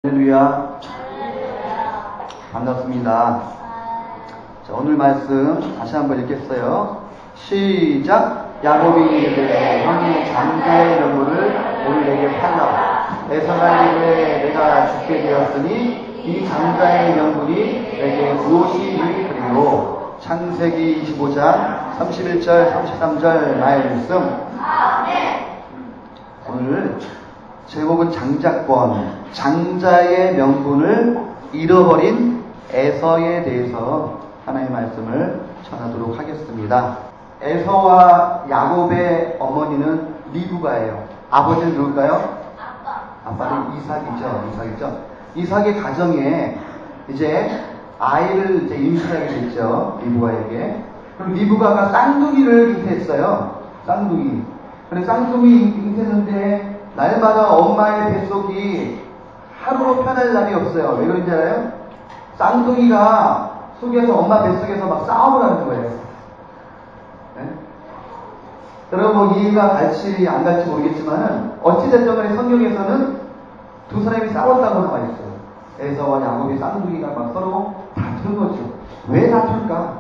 할렐루야. 반갑습니다. 자, 오늘 말씀 다시 한번 읽겠어요. 시작. 야곱이 이르되 형이 장자의 명분을 오늘 내게 팔라. 에서가 이르되 내가 죽게 되었으니 이 장자의 명분이 내게 무엇이 유익하리요. 창세기 25장 31절 33절 말씀. 오늘 제목은 장자권, 장자의 명분을 잃어버린 에서에 대해서 하나님의 말씀을 전하도록 하겠습니다. 에서와 야곱의 어머니는 리브가예요. 아버지는 누굴까요? 아빠는 이삭이죠. 이삭의 가정에 이제 아이를 임신하게 됐죠. 리브가에게. 그럼 리브가가 쌍둥이를 잉태했어요. 쌍둥이. 그래서 쌍둥이 잉태했는데 날마다 엄마의 뱃속이 하루로 편할 날이 없어요. 왜 그런지 알아요? 쌍둥이가 속에서 엄마 뱃속에서 막 싸움을 하는 거예요. 네? 여러분 뭐 이해가 갈지 안 갈지 모르겠지만 어찌됐든 간에 성경에서는 두 사람이 싸웠다고 나와 있어요. 에서와 야곱이 쌍둥이가 막 서로 다투는 거죠. 왜 다툴까?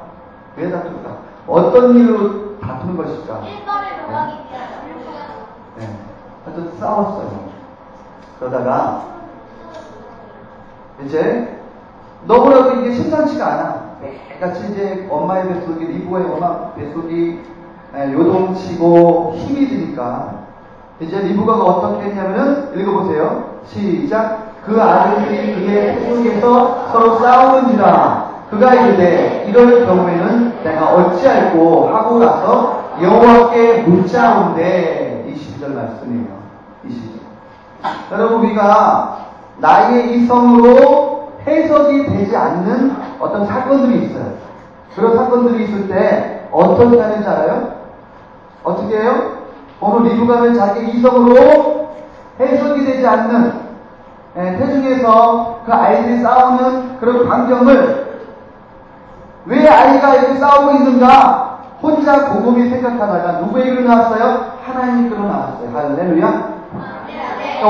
어떤 일로 다투는 것일까? 네. 하여튼 싸웠어요. 그러다가 이제 너무나도 이게 심상치가 않아. 매일같이 이제 엄마의 뱃속이, 리브가의 엄마 뱃속이 요동치고 힘이 드니까 이제 리브가가 어떻게 했냐면은 읽어보세요. 시작. 그 아들들이 그의 뱃속에서 서로 싸우는지라. 그가 이르되 이럴 경우에는 내가 어찌할꼬 하고 가서 여호와께 묻자온대. 20절 말씀이에요. 20절. 여러분 우리가 나의 이성으로 해석이 되지 않는 어떤 사건들이 있어요. 그런 사건들이 있을 때 어떻게 하는지 알아요? 어떻게 해요? 오늘 리브가는 자기 이성으로 해석이 되지 않는 태중에서 그 아이들이 싸우는 그런 광경을 왜 아이가 이렇게 싸우고 있는가 혼자 곰곰이 생각하다가 누구에게로 나왔어요? 하나님께로 나왔어요. 할렐루야.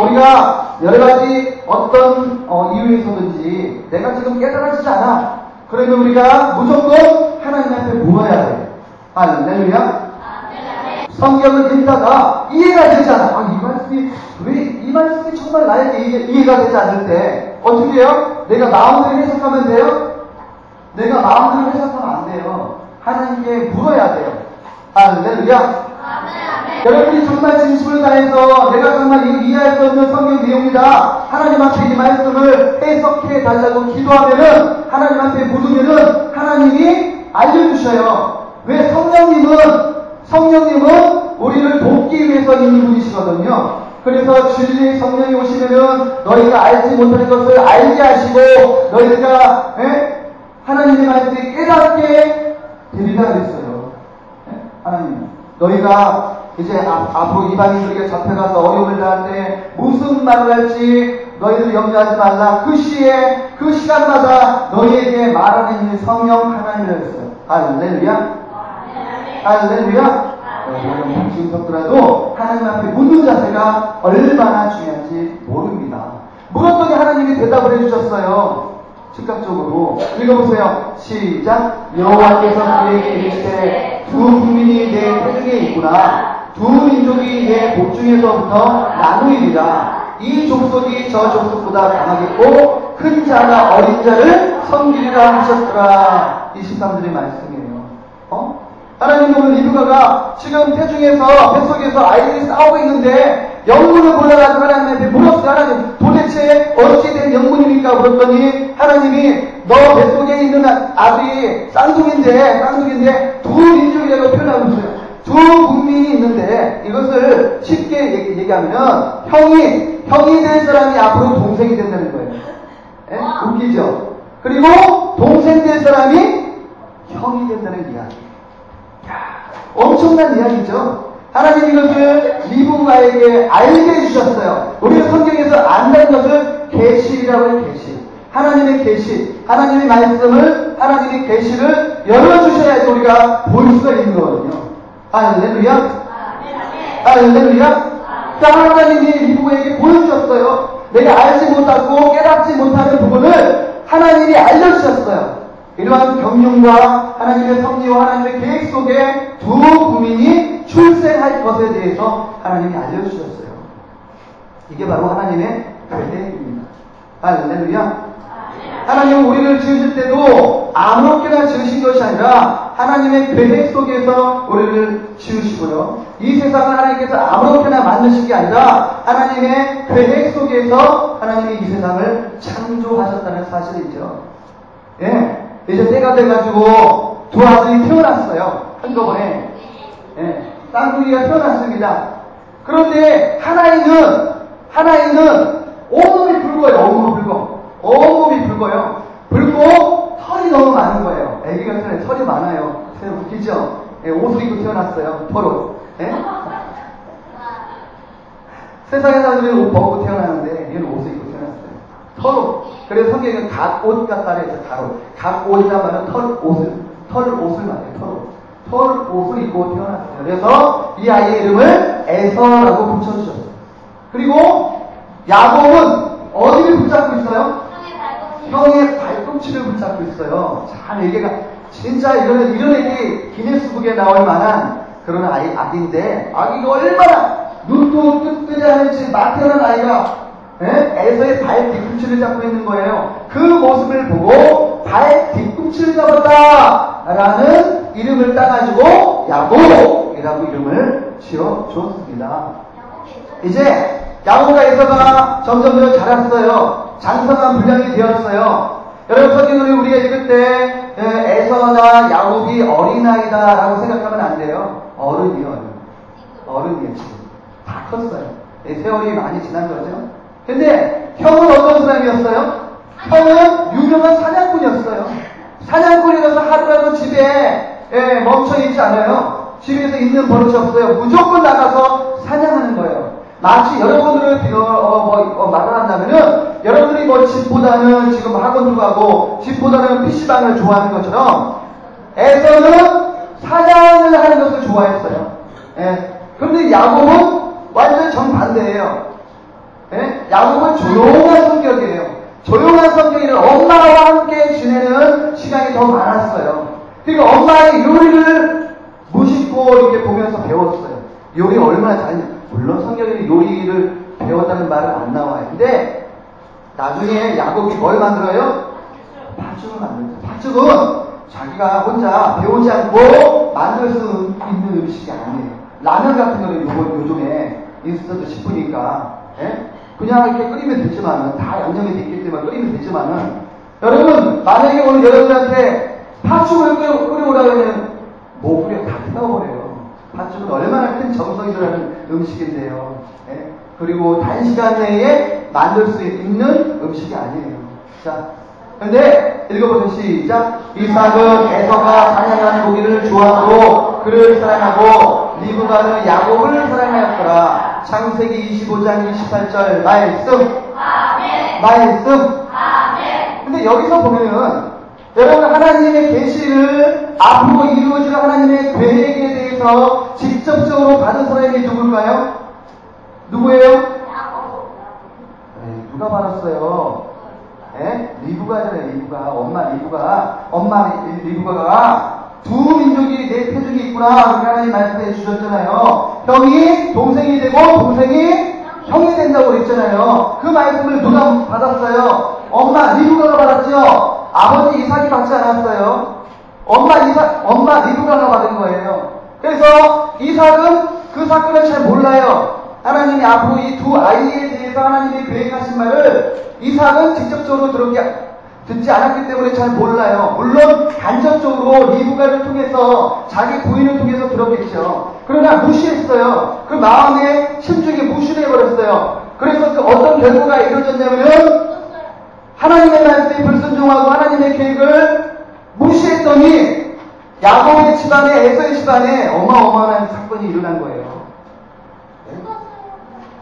우리가 여러 가지 어떤 이유에서든지 내가 지금 깨달아지지 않아. 그러면 우리가 무조건 하나님한테 물어야 돼. 할렐루야. 성경을 읽다가 이해가 되지 않아. 이 말씀이 왜 이 말씀이 정말 나에게 이해가 되지 않을 때 어떻게 해요? 내가 마음대로 해석하면 돼요? 내가 마음대로 해석하면 안 돼요. 하나님께 물어야 돼요. 할렐루야. 여러분이 정말 진심을 다해서 내가 정말 이해할 수 없는 성경 내용이다. 하나님한테 이 말씀을 해석해 달라고 기도하면은 하나님한테 물으면은 하나님이 알려주셔요. 왜 성령님은 우리를 돕기 위해서 있는 분이시거든요. 그래서 진리의 성령이 오시면은 너희가 알지 못하는 것을 알게 하시고 너희가 하나님의 말씀을 깨닫게 되리라 그랬어요. 하나님 너희가 이제 앞으로 이방인들에게 잡혀가서 어려움을 당할 때 무슨 말을 할지 너희들 염려하지 말라. 그 시에 그 시간마다 너희에게 말하는 성령 하나님이었어요. 할렐루야. 할렐루야. 여러분 지금부터라도 하나님 앞에 묻는 자세가 얼마나 중요한지 모릅니다. 물었더니 하나님이 대답을 해주셨어요. 즉각적으로 읽어보세요. 시작. 여호와께서 그에게 이르시되 두 국민이 내 태중에 있구나. 두 민족이 내 복중에서부터 나누이리라. 이 족속이 저 족속보다 강하겠고 큰 자가 어린 자를 섬기리라 하셨더라. 23절의 말씀이에요. 하나님 오늘 리브가가 지금 태중에서 뱃속에서 아이들이 싸우고 있는데 영문을 몰라가지고 하나님한테 물었어요. 하나님 도대체 어찌 된 영문입니까? 물었더니 하나님이 너 뱃속에 있는 아들이 쌍둥이인데 두 민족이라고 표현하고 있어요. 두 국민이 있는데 이것을 쉽게 얘기하면 형이 된 사람이 앞으로 동생이 된다는 거예요. 웃기죠? 그리고 동생 된 사람이 형이 된다는 이야기. 엄청난 이야기죠. 하나님 이것을 리브가에게 알게 해주셨어요. 우리가 성경에서 안다는 것을 계시라고 해요. 계시. 하나님의 계시, 하나님의 말씀을 하나님의 계시를 열어주셔야지 우리가 볼 수가 있는 거거든요. 할렐루야. 할렐루야. 하나님이 리브가에게 보여주셨어요. 내가 알지 못하고 깨달지 이러한 경륜과 하나님의 섭리와 하나님의 계획 속에 두 국민이 출생할 것에 대해서 하나님이 알려주셨어요. 이게 바로 하나님의 계획입니다. 할렐루야. 하나님은 우리를 지으실 때도 아무렇게나 지으신 것이 아니라 하나님의 계획 속에서 우리를 지으시고요. 이 세상을 하나님께서 아무렇게나 만드신 게 아니라 하나님의 계획 속에서 하나님이 이 세상을 창조하셨다는 사실이죠. 예, 이제 때가 돼가지고 두 아들이 태어났어요. 한꺼번에. 예, 쌍둥이가 태어났습니다. 그런데 하나이는 온몸이 붉어요. 온몸이 붉어요. 붉고 털이 너무 많은 거예요. 애기가 태어나요. 털이 많아요. 웃기죠? 예, 옷을 입고 태어났어요. 털옷. 예? 세상에 사람들이 옷 벗고 태어나는데 얘는 옷을 입고 태어났어요. 털옷. 그래서 성경에는 갓옷 같다 그래서 갓옷이란 말은 털옷을 말해요. 털옷을 입고 태어났어요. 그래서 이 아이의 이름을 에서라고 붙여주셨어요. 그리고 야곱은 어디를 붙잡고 있어요? 형의 발꿈치를 붙잡고 있어요. 참 얘기가 진짜 이런 애기 기네스북에 나올 만한 그런 아기인데 아기가 얼마나 눈도 뜨지 않을지 막 태어난 아이가 에서의 발 뒤꿈치를 잡고 있는 거예요. 그 모습을 보고 발 뒤꿈치를 잡았다라는 이름을 따가지고 야곱이라고 이름을 지어줬습니다. 이제 야곱과 에서가 점점 자랐어요. 장성한 분량이 되었어요. 여러분 성경을 우리가 읽을 때 에서나 야곱이 어린아이다라고 생각하면 안 돼요. 어른이에요. 지금. 다 컸어요. 세월이 많이 지난 거죠. 근데 형은 어떤 사람이었어요? 형은 유명한 사냥꾼이었어요. 사냥꾼이라서 하루라도 집에 멈춰있지 않아요. 집에서 있는 버릇이 없어요. 무조건 나가서 사냥하는 거예요. 마치 여러분들을 말을 한다면은 여러분들이 집보다는 지금 학원도 가고 집보다는 PC방을 좋아하는 것처럼 에서는 사냥을 하는 것을 좋아했어요. 그런데 야곱은 완전 정반대예요. 야곱은 조용한 성격이에요. 조용한 성격이라 엄마와 함께 지내는 시간이 더 많았어요. 그러니까 엄마의 요리를 무심코 이렇게 보면서 배웠어요. 요리 얼마나 잘했냐. 물론 성경에는 요리를 배웠다는 말은 안 나와요. 근데 나중에 야곱이 뭘 만들어요? 팥죽을 만들어요. 팥죽은 자기가 혼자 배우지 않고 만들 수 있는 음식이 아니에요. 라면 같은 거는 요즘에 인스턴트 싶으니까 그냥 이렇게 끓이면 되지만은 다 양념이 됐기 때문에 끓이면 되지만은 여러분 만약에 오늘 여러분한테 팥죽을 끓여오라고 하면 못 끓여 다 태워버려요. 팥죽은 얼마나 큰 정성이 들어가는 음식인데요. 그리고 단시간 내에 만들 수 있는 음식이 아니에요. 자, 근데 읽어보세요. 시작. 이삭은 에서가 사냥한 고기를 좋아하고 그를 사랑하고 리브가는 야곱을 사랑하였더라. 창세기 25장 28절 말씀. 말씀. 근데 여기서 보면은 여러분 하나님의 계시를 앞으로 이루어질 하나님의 계획에 대해서 직접적으로 받은 사람이 누굴까요? 누구예요? 누가 받았어요? 리브가잖아요. 리브가가 두 민족이 내 표적이 있구나 하나님 말씀해 주셨잖아요. 형이 동생이 되고 동생이 형이 된다고 그랬잖아요. 그 말씀을 누가 받았어요? 엄마 리브가가 받았죠. 아버지 이삭이 받지 않았어요. 엄마 리브가가 받은 거예요. 그래서 이삭은 그 사건을 잘 몰라요. 하나님이 앞으로 이 두 아이에 대해서 하나님이 계획하신 말을 이삭은 직접적으로 듣지 않았기 때문에 잘 몰라요. 물론 간접적으로 리브가를 통해서 자기 부인을 통해서 들었겠죠. 그러나 무시했어요. 그 마음에 심중에 무시를 해버렸어요. 그래서 그 어떤 결과가 이루어졌냐면은 하나님의 말씀에 불순종하고 하나님의 계획을 무시했더니 야곱의 집안에 에서의 집안에 어마어마한 사건이 일어난 거예요.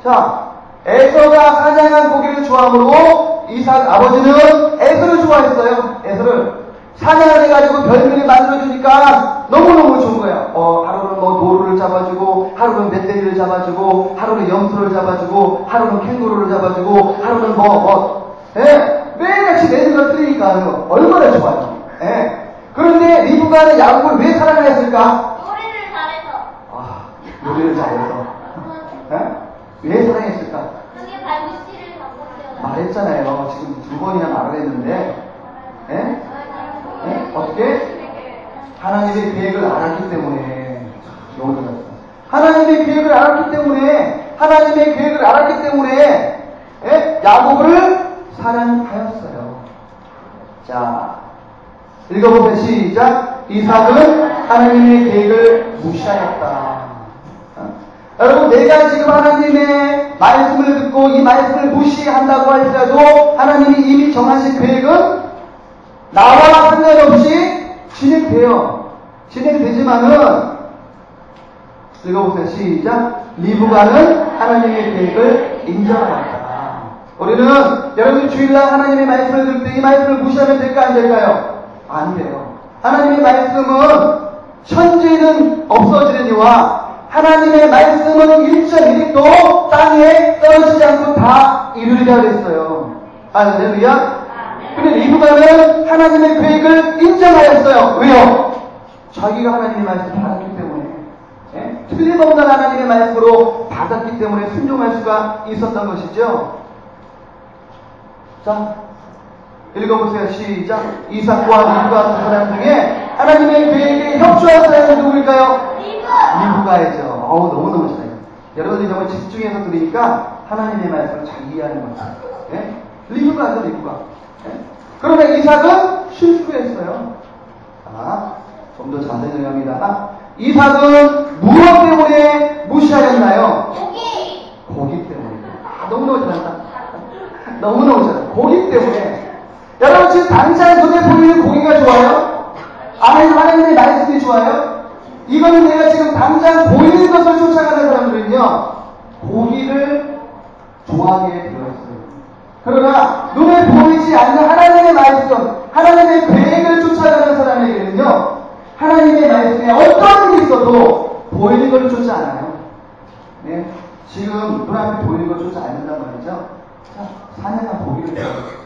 자, 에서가 사냥한 고기를 좋아하므로 이삭 아버지는 에서를 좋아했어요. 에서를 사냥을 해가지고 별미를 만들어주니까 너무너무 좋은 거예요. 하루는 노루를 잡아주고, 하루는 멧돼지를 잡아주고, 하루는 염소를 잡아주고, 하루는 캥거루를 잡아주고, 하루는 매일같이 내는 걸 틀리니까 얼마나 좋아요. 리브가는 야곱을 왜 사랑하였을까? 노래를 잘해서. 노래를 잘해서. 왜 사랑했을까? 그게 발붙이를 바꿨어요. 말했잖아요. 지금 2번이나 말을 했는데, 어떻게? 하나님의 계획을 알았기 때문에. 너무 좋았어. 하나님의 계획을 알았기 때문에, 야곱을 사랑하였어요. 자, 읽어보세요. 시작. 이삭은 하나님의 계획을 무시하였다. 여러분, 내가 지금 하나님의 말씀을 듣고 이 말씀을 무시한다고 할지라도 하나님이 이미 정하신 계획은 나와 상관없이 진행되지만은, 읽어보세요. 시작. 리브가는 하나님의 계획을 인정하였다. 우리는 여러분 주일날 하나님의 말씀을 들을 때 이 말씀을 무시하면 될까 안 될까요? 안 돼요. 하나님의 말씀은 천지는 없어지느니와 하나님의 말씀은 1.1도 땅에 떨어지지 않고 다 이루리라 그랬어요. 할렐루야. 근데 리브가는 하나님의 계획을 인정하였어요. 왜요? 자기가 하나님의 말씀을 받았기 때문에, 틀림없는 하나님의 말씀으로 받았기 때문에 순종할 수가 있었던 것이죠. 자, 읽어보세요. 시작. 이삭과 리브가 두 사람 중에 하나님의 계획에 협조한 사람은 누구일까요? 리브가이죠. 너무너무 잘해요. 여러분들이 정말 집중해서 들으니까 하나님의 말씀을 잘 이해하는 것 같아요. 리브가죠, 리브가. 그러나 이삭은 실수했어요. 좀 더 자세히 정리합니다. 이삭은 무엇 때문에 무시하였나요? 고기 때문에. 너무너무 잘한다. 너무너무 잘한다. 고기 때문에. 여러분 지금 당장 눈에 보이는 고기가 좋아요? 하나님의 말씀이 좋아요? 이거는 내가 지금 당장 보이는 것을 쫓아가는 사람들은요, 고기를 좋아하게 되었어요. 그러나 눈에 보이지 않는 하나님의 말씀, 하나님의 계획을 쫓아가는 사람에게는요, 하나님의 말씀에 어떤 일이 있어도 보이는 걸 쫓지 않아요. 지금 눈앞에 보이는 걸 쫓지 않는단 말이죠. 자, 사냥한 고기를 좋아해요.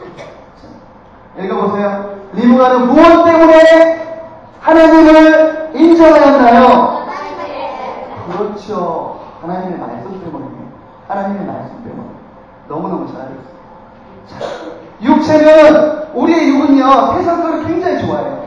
읽어보세요. 리브가는 무엇 때문에 하나님을 인정하였나요? 그렇죠. 하나님의 말씀 때문에. 하나님의 말씀 때문에. 너무너무 잘하셨어요. 자, 우리의 육은요, 세상 거를 굉장히 좋아해요.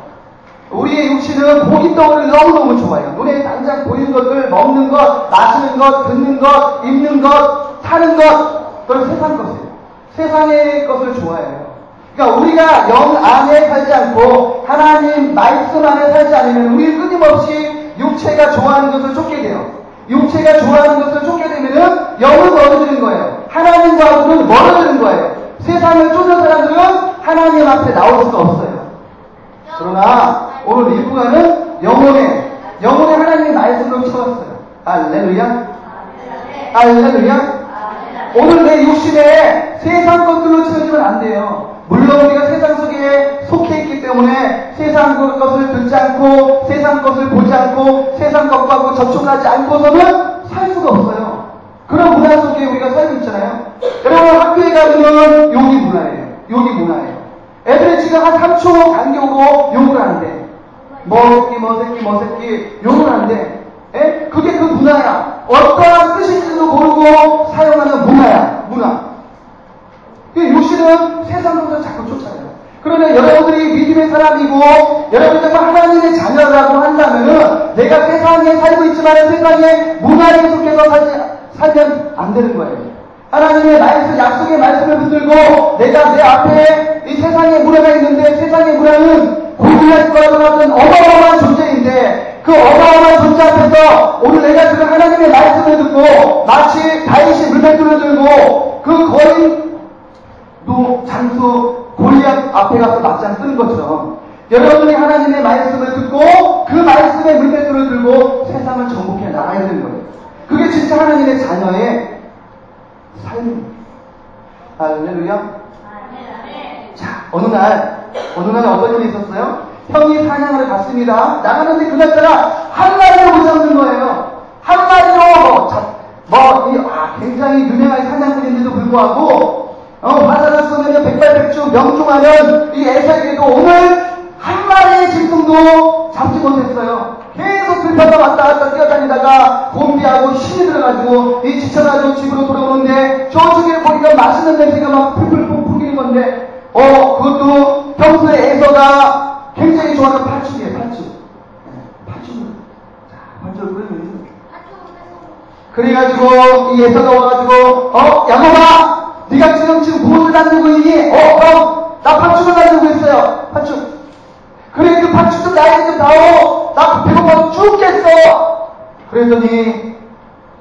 우리의 육신은 고기 덩어리를 너무너무 좋아해요. 눈에 당장 보이는 것들, 먹는 것, 마시는 것, 듣는 것, 입는 것, 타는 것, 그건 세상 것이에요. 세상의 것을 좋아해요. 그러니까 우리가 영 안에 살지 않고 하나님 말씀 안에 살지 않으면 우리는 끊임없이 육체가 좋아하는 것을 쫓게 돼요. 육체가 좋아하는 것을 쫓게 되면은 영은 멀어지는 거예요. 하나님과는 멀어지는 거예요. 세상을 쫓는 사람들은 하나님 앞에 나올 수가 없어요. 그러나 오늘 리브가는 영혼의 하나님의 말씀으로 채웠어요. 할렐루야. 할렐루야. 오늘 내 육신에 세상 것들로 채워지면 안 돼요. 물론 우리가 세상 속에 속해 있기 때문에 세상 것을 듣지 않고 세상 것을 보지 않고 세상 것과 접촉하지 않고서는 살 수가 없어요. 그런 문화 속에 우리가 살고 있잖아요. 여러분 학교에 가면 욕이 문화예요. 애들이 지금 한 3초 간격으로 욕을 하는데 뭐 새끼 욕을 하는데 그게 그 문화야. 어떠한 뜻인지도 모르고 사용하는 문화. 육신은 세상 것을 자꾸 쫓아가요. 그러나 여러분들이 믿음의 사람이고 여러분이 정말 하나님의 자녀라고 한다면은 내가 세상에 살고 있지만 세상의 문화에 속해서 살면 안 되는 거예요. 하나님의 말씀, 약속의 말씀을 붙들고 내가 내 앞에 이 세상의 문화가 있는데 세상의 문화는 골리앗과 같은 어마어마한 존재인데 그 어마어마한 존재 앞에서 오늘 내가 지금 하나님의 말씀을 듣고 마치 다윗이 물맷돌을 들고 그 거인 장수 골리앗 앞에 가서 맞짱 뜨는 것처럼 여러분이 하나님의 말씀을 듣고 그 말씀의 물맷돌을 들고 세상을 정복해 나가야 되는 거예요. 그게 진짜 하나님의 자녀의 삶입니다. 할렐루야. 자, 어느 날 어떤 일이 있었어요? 형이 사냥을 갔습니다. 나가는데 그날따라 한 마리도 못 잡는 거예요. 한 마리도 굉장히 유명한 사냥꾼인데도 불구하고 화살을 쏘면 백발백중 명중하는 이 에사에게도 오늘 한 마리의 짐승도 잡지 다니다가 곤비하고 힘이 들어가지고 이 지쳐가지고 집으로 돌아오는데 저쪽에 보니까 맛있는 냄새가 막 풀풀 풍기는 건데 그것도 평소에 에서가 굉장히 좋아하는 팥죽이에요. 팥죽을 끓이면 그래가지고 이 에서가 와가지고 야곱아 네가 지금 무엇을 만들고 있니? 나 팥죽을 만들고 있어요. 팥죽. 그래 그 팥죽 좀 나에게 좀 다오. 나 배고파 죽겠어. 그랬더니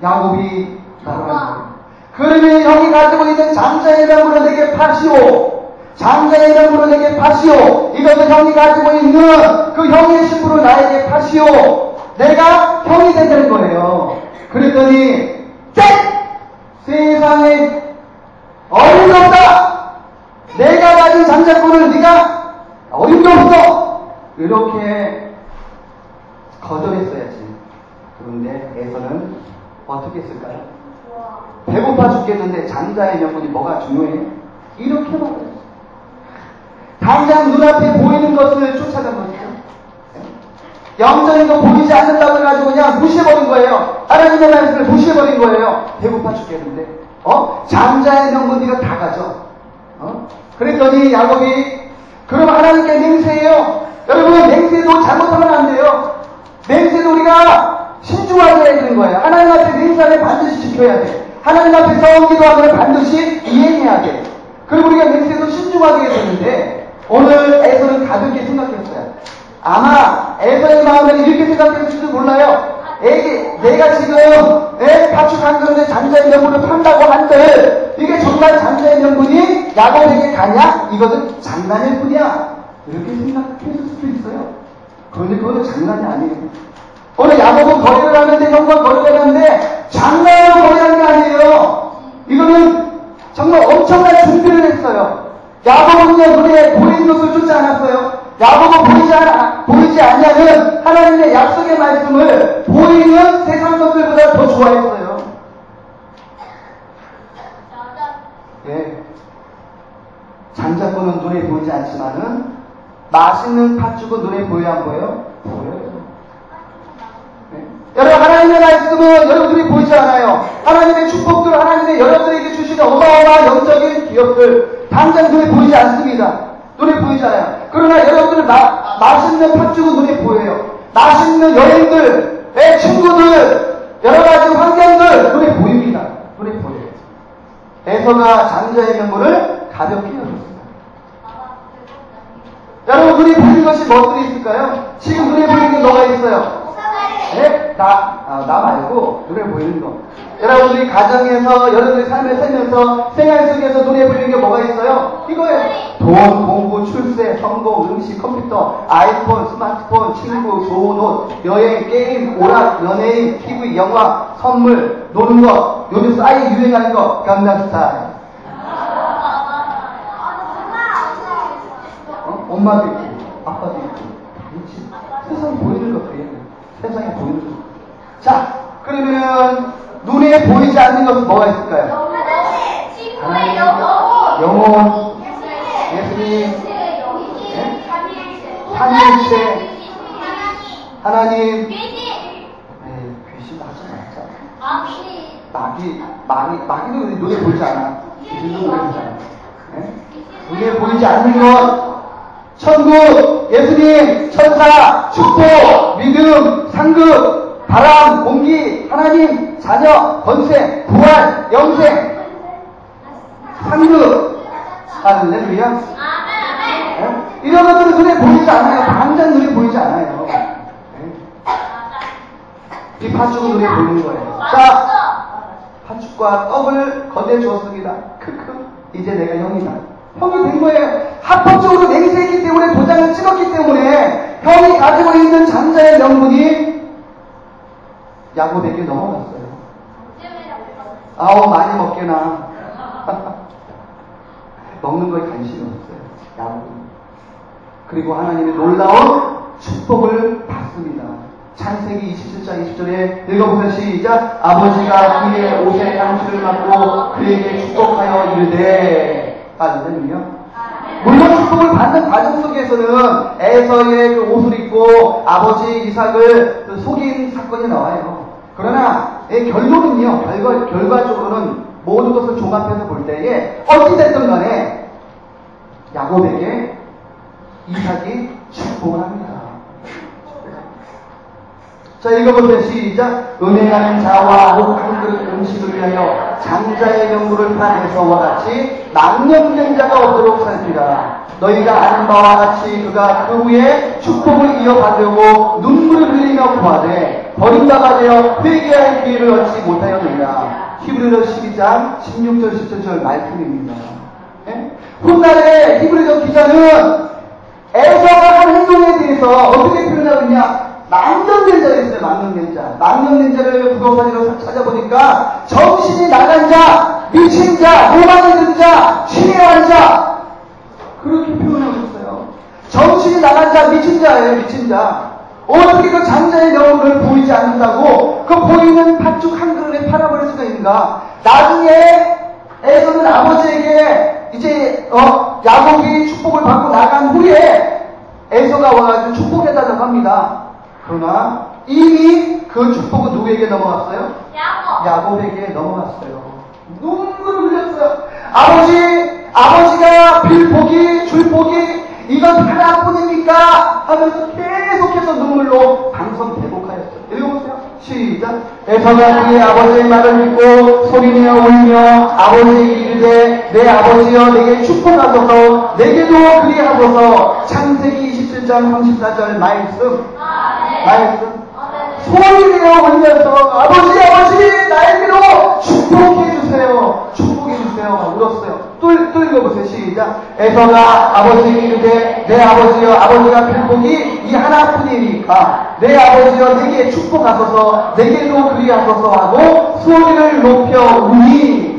야곱이 나가요. 그러면 형이 가지고 있는 장자의 명으로 내게 파시오. 장자의 명으로 내게 파시오. 이것은 형이 가지고 있는 그 형의 신부로 나에게 파시오. 내가 형이 된다는 거예요. 그랬더니 세상에 어림도 없다. 내가 가진 장자권을 네가 어림도 없어. 이렇게 거절했어야지. 그런데 에서는 어떻게 했을까요? 배고파 죽겠는데 장자의 명분이 뭐가 중요해? 이렇게 말해요. 당장 눈앞에 보이는 것을 쫓아간 거죠. 영적인 거 보이지 않는다고 해가지고 그냥 무시해버린 거예요. 하나님의 말씀을 무시해버린 거예요. 배고파 죽겠는데 장자의 명분 네가 다 가져. 그랬더니 야곱이 그럼 하나님께 맹세해요. 여러분 맹세도 잘못하면 안 돼요. 맹세도 우리가 신중하게 해야 되는 거예요. 하나님 앞에 맹세를 반드시 지켜야 돼. 하나님 앞에 성기도하면 반드시 이행해야 돼. 그리고 우리가 맹세도 신중하게 해야 되는데 오늘 에서는 가볍게 생각했어요. 아마 에서의 마음에는 이렇게 생각했을지도 몰라요. 내가 지금 팥죽 한 그릇에 장자의 명분을 판다고 한들 이게 정말 장자의 명분이 야곱에게 가냐? 이것은 장난일 뿐이야. 이렇게 생각했을 수도 있어요. 그런데 그거는 장난이 아니에요. 오늘 야곱은 거래를 하는데 형과 거래를 하는데 장난으로 거래한 게 아니에요. 이거는 정말 엄청난 준비를 했어요. 야곱은요 눈에 보이는 것을 쫓지 않았어요. 야곱은 보이지 않냐는 하나님의 약속의 말씀을 보이는 세상 것들보다 더 좋아했어요. 예. 장자권은 눈에 보이지 않지만은 맛있는 팥죽은 눈에 보여야 안 보여요? 보여요. 네. 여러분 하나님의 말씀은 여러분들이 보이지 않아요. 하나님의 축복들 하나님의 여러분들에게 주시는 어마어마한 영적인 기업들 당장 눈에 보이지 않습니다. 눈에 보이지 않아요. 그러나 여러분들 맛있는 팥죽은 눈에 보여요. 맛있는 여행들, 내 친구들, 여러가지 환경들 눈에 보입니다. 눈에 보여요. 에서가 장자의 명분을 가볍게 여겼습니다. 여러분 눈에 보이는 것이 무엇들이 있을까요? 지금 눈에 보이는 게 뭐가 있어요? 네? 나 말고 눈에 보이는 거. 여러분들이 가정에서 여러분들의 삶을 살면서 생활 속에서 눈에 보이는 게 뭐가 있어요? 이거예요. 돈, 공부, 출세, 성공, 음식, 컴퓨터, 아이폰, 스마트폰, 친구, 좋은 옷, 여행, 게임, 오락, 연예인, TV, 영화, 선물, 노는 거, 요즘 싸이 유행하는 거, 강남스타일. 엄마도 있고, 아빠도 있고, 세상에 보이는 것들이에요. 세상에 보이는 것. 자, 그러면 눈에 보이지 않는 것은 뭐가 있을까요? 하나님, 영혼, 예수님, 삼위일체, 하나님, 귀신 하지 말자. 마귀도 눈에 보이지 않아. 귀신도 눈에 보이지 않아. 눈에 보이지 않는 것, 천국, 예수님, 천사, 축복, 믿음, 상급, 바람, 공기, 하나님, 자녀, 권세, 부활, 영생, 상급, 할렐루야. 이런 것들은 눈에 보이지 않아요. 당장 눈에 보이지 않아요. 이 팥죽은 눈에 보이는 거예요. 자, 팥죽과 떡을 건네주었습니다. 크크, 이제 내가 형이다. 형이 된 거예요. 합법적으로 맹세했기 때문에 도장을 찍었기 때문에 형이 가지고 있는 장자의 명분이 야곱에게 넘어갔어요. 아우 많이 먹게나. 먹는 거에 관심이 없어요. 야곱은. 그리고 하나님의 놀라운 축복을 받습니다. 창세기 27장 20절에 읽어보세요. 시작. 아버지가 그의 옷에 양수를 맡고 그에게 축복하여 이르되. 할렐루야. 물론 축복을 받는 과정 속에서는 에서의 그 옷을 입고 아버지 이삭을 속인 사건이 나와요. 그러나 이 결론은요, 결과적으로는 모든 것을 종합해서 볼 때에 어찌됐든 간에 야곱에게 이삭이 축복을 합니다. 자, 읽어보세요. 시작. 은혜하는 자와 한 그릇 음식을 위하여 장자의 명부를 파내서와 같이 낭념된 자가 없도록 살피라. 너희가 아는 바와 같이 그가 그 후에 축복을 이어가려고 눈물을 흘리며 구하되 버림받아 되어 회개할 기회를 얻지 못하였느니라. 히브리서 12장 16절 17절 말씀입니다. 네? 훗날에 히브리서 기자는 에서가 한 행동에 대해서 어떻게 표현하고 있냐? 낭념된 자가 있어요. 낭념된 자. 낭념된 자를 부동산으로 찾아보니까 정신이 나간 자, 미친 자, 로망이 든 자, 신의한 자, 그렇게 표현하고 있어요. 정신이 나간 자, 미친 자예요. 미친 자. 어떻게 그 장자의 명분을 보이지 않는다고 그 보이는 팥죽 한 그릇에 팔아버릴 수가 있는가? 나중에 에서는 아버지에게 이제 야곱이 축복을 받고 나간 후에 에서가 와가지고 축복해달라고 합니다. 그러나 이미 그 축복은 누구에게 넘어갔어요? 야곱에게 넘어갔어요. 눈물을 흘렸어요. 아버지가 빌 복이, 줄 복이 이건 하나뿐입니까? 하면서 계속해서 눈물로 방송 대복하였어요. 읽어보세요. 시작. 에서가 그의 아버지의 말을 믿고 소리내어 울며 아버지에게 이르되 내 아버지여 내게 축복하소서 내게도 그리하소서. 창세기 27장 34절 말씀. 소리내어 울면서 아버지 나에게로 축복해주세요. 울었어요. 또 읽어보세요. 시작. 에서가 아버지에게 이르되 내 아버지여 아버지가 큰 복이 이 하나뿐이니까 내 아버지여 내게 축복하소서 내게도 그리하소서 하고 소리를 높여 우니.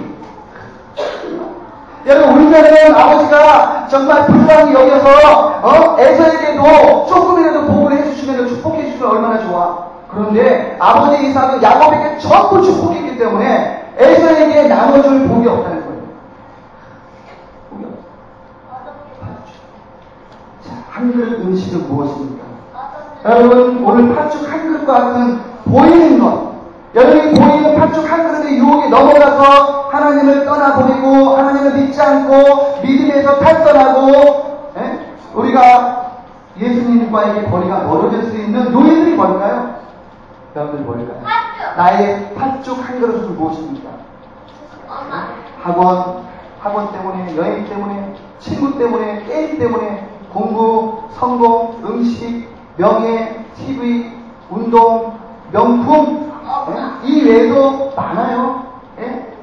여러분, 울면은 아버지가 정말 불쌍히 여겨서 에서에게도 조금이라도 복을 해주시면 축복해주시면 얼마나 좋아. 그런데 아버지 이삭은 야곱에게 전부 축복했기 때문에 에서에게 나눠줄 복이 없다는 거예요. 복이 없어요. 자, 한 그릇 음식은 무엇입니까? 여러분, 오늘 팥죽 한 그릇과 같은 보이는 것, 여러분이 보이는 팥죽 한 그릇의 유혹에 넘어가서 하나님을 떠나버리고 하나님을 믿지 않고 믿음에서 탈선하고 우리가 예수님과에게 거리가 멀어질 수 있는 요인들이 뭘까요? 여러분들 뭘까요? 나의 팥죽 한 그릇은 무엇입니까? 학원 때문에, 여행 때문에, 친구 때문에, 게임 때문에, 공부, 성공, 음식, 명예, TV, 운동, 명품, 이 외에도 많아요.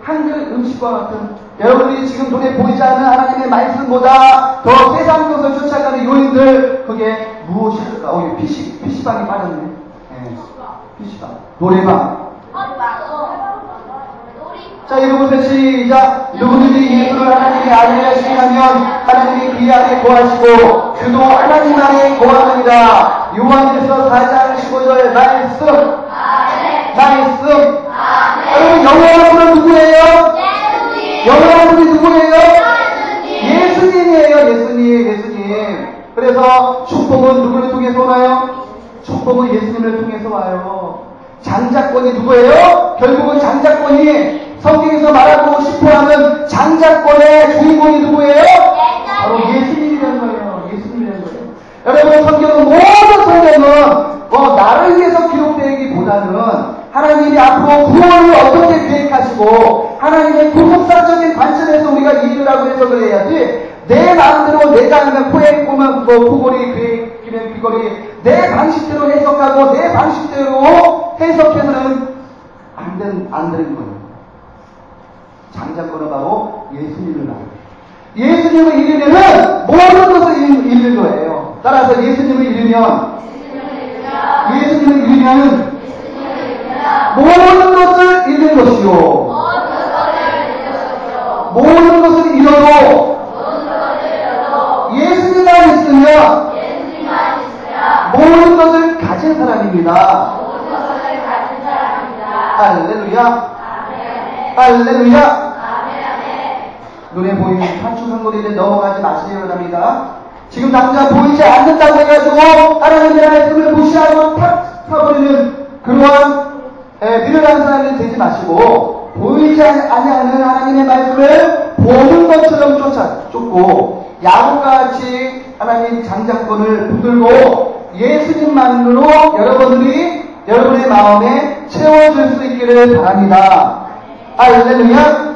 한 그릇 음식과 같은, 여러분들이 지금 눈에 보이지 않는 하나님의 말씀보다 더 세상 것을 쫓아가는 요인들, 그게 무엇일까? PC방이 빠졌네. PC방. 노래방. 자, 읽어보세요. 시작. 누구든지 예수를 하나님의 아들이라 시인하면 하나님이 그 안에 거하시고 그도 하나님 안에 거하느니라. 요한일서 4장 15절 말씀. 여러분, 영원한 분은 누구예요? 영원한 분이 누구예요? 예수님. 그래서 축복은 누구를 통해서 오나요? 축복은 예수님을 통해서 와요. 장자권이 누구예요? 결국은 장자권이 성경에서 말하고 싶어하는 장자권의 주인공이 누구예요? 바로 예수님이라는 거예요. 여러분, 모든 성경은 나를 위해서 기록되기보다는 하나님이 앞으로 구원을 어떻게 계획하시고 하나님의 구속사적인 관점에서 우리가 일을 하고 해석을 해야지, 내 마음대로 내가 하면 포획 보면 포고리, 귀면 귀걸이, 내 방식대로 해석하고 내 방식대로 해석해서는 안 되는 거예요. 장자권은 바로 예수님을 말해요. 예수님을 잃으면은 모든 것을 잃는 거예요. 따라서 예수님을 잃으면 모든 것을 잃는 것이요. 모든 것을 잃어도 예수님만 있으면 모든 것을 가진 사람입니다. 할렐루야. 눈에 보이는 팥죽 한 그릇에 넘어가지 마시려고 합니다. 지금 당장 보이지 않는다고 해가지고 하나님의 말씀을 무시하고 탁 사버리는 그러한 미련한 사람이 되지 마시고 보이지 아니하는 하나님의 말씀을 보는 것처럼 쫓고 야곱과 같이 하나님 장자권을 붙들고 예수님만으로 여러분의 마음에 채워줄 수 있기를 바랍니다. 할렐루야.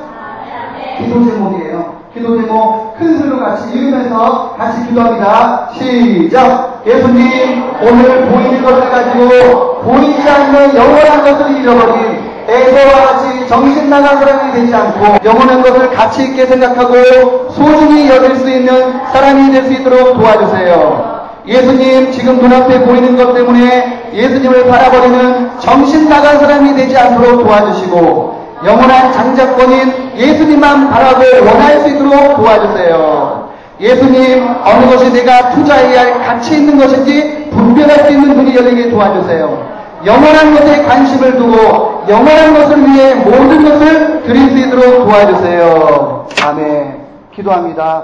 기도 제목이에요. 기도 제목 큰 소리로 같이 읽으면서 같이 기도합니다. 시작. 예수님, 오늘 보이는 것을 가지고 보이지 않는 영원한 것을 잃어버린 에서와 같이 정신 나간 사람이 되지 않고 영원한 것을 가치 있게 생각하고 소중히 여길 수 있는 사람이 될 수 있도록 도와주세요. 예수님, 지금 눈앞에 보이는 것 때문에 예수님을 바라버리는 정신 나간 사람이 되지 않도록 도와주시고 영원한 장자권인 예수님만 바라고 원할 수 있도록 도와주세요. 예수님, 어느 것이 내가 투자해야 할 가치 있는 것인지 분별할 수 있는 눈이 열리게 도와주세요. 영원한 것에 관심을 두고 영원한 것을 위해 모든 것을 드릴 수 있도록 도와주세요. 아멘. 기도합니다.